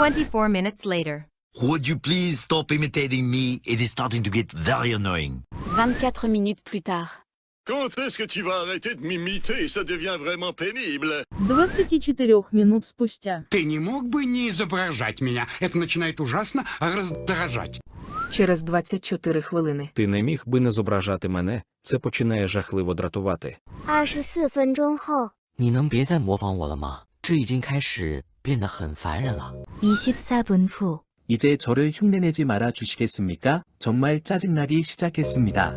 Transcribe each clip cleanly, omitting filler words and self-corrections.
24 minutes later. Would you please stop imitating me? It is starting to get very annoying. 24 minutes plus tard. Quand est-ce que tu vas arrêter de m'imiter? Ça devient vraiment pénible. 24 минут спустя. Ты не мог бы не изображать меня? Это начинает ужасно раздражать. Через 24 хвилини. Ти не міг би не зображати мене? Це починає жахливо дратувати. 24分钟后，你能别再模仿我了吗？这已经开始变得很烦人了。 24分후， 이제 저를 흉내내지 말아 주시겠습니까? 정말 짜증나기 시작했습니다.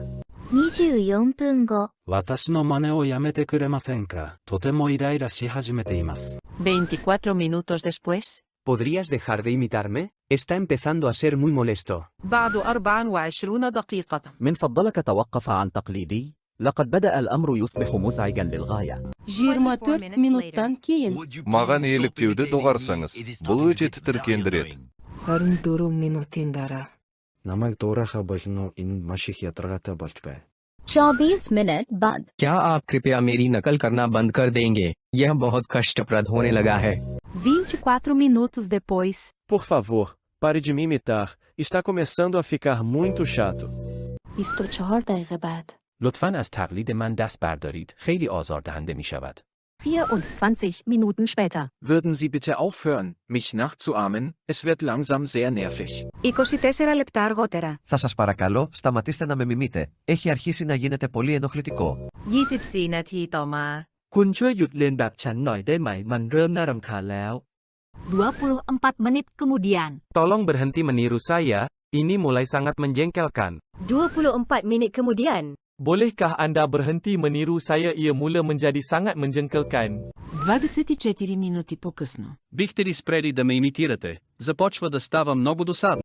24分後、私の真似をやめてくれませんか？とてもイライラし始めています。24 minutos después. ¿Podrías dejar de imitarme? Está empezando a ser muy molesto. بعد 24 دقيقة. من فضلك توقف عن تقليدي. لقد بدأ الأمر يصبح مزعجا للغاية. 24 минуттан кейін. Маған еліктеуді доғарсаңыз, бұл өте тітіркендіреді. 24 минутын дара. Намайг дуурайхаа болно энэ маш их ядаргаатай болж байна. 24 मिनट बाद। क्या आप कृपया मेरी नकल करना बंद कर देंगे? यह बहुत कष्टप्रद होने लगा है. 24 minutos depois. Por favor, pare de me imitar. Está começando a ficar muito chato. 24 دقیقه بعد. لطفاً از تقلید من دست بردارید. خیلی آزاردهنده می شود. 24 Minuten später. Würden Sie bitte aufhören, mich nachzuahmen? Es wird langsam sehr nervig. 24 λεπτά αργότερα. Θα σας παρακαλώ, σταματήστε να με μιμείτε. Έχει αρχίσει να γίνεται πολύ ενοχλητικό. 24 นาทีต่อมา คุณช่วยหยุดเรียนแบบฉันหน่อยได้ไหม? มันเริ่มน่ารำคาญแล้ว 24 menit kemudian. Tolong berhenti meniru saya. Ini mulai sangat menjengkelkan. 24 menit kemudian. Bolehkah Anda berhenti meniru saya? Ia mula menjadi sangat menjengkelkan. 24 минути по-късно. Бихте ли спрели да ме имитирате? Започва да става много досадно.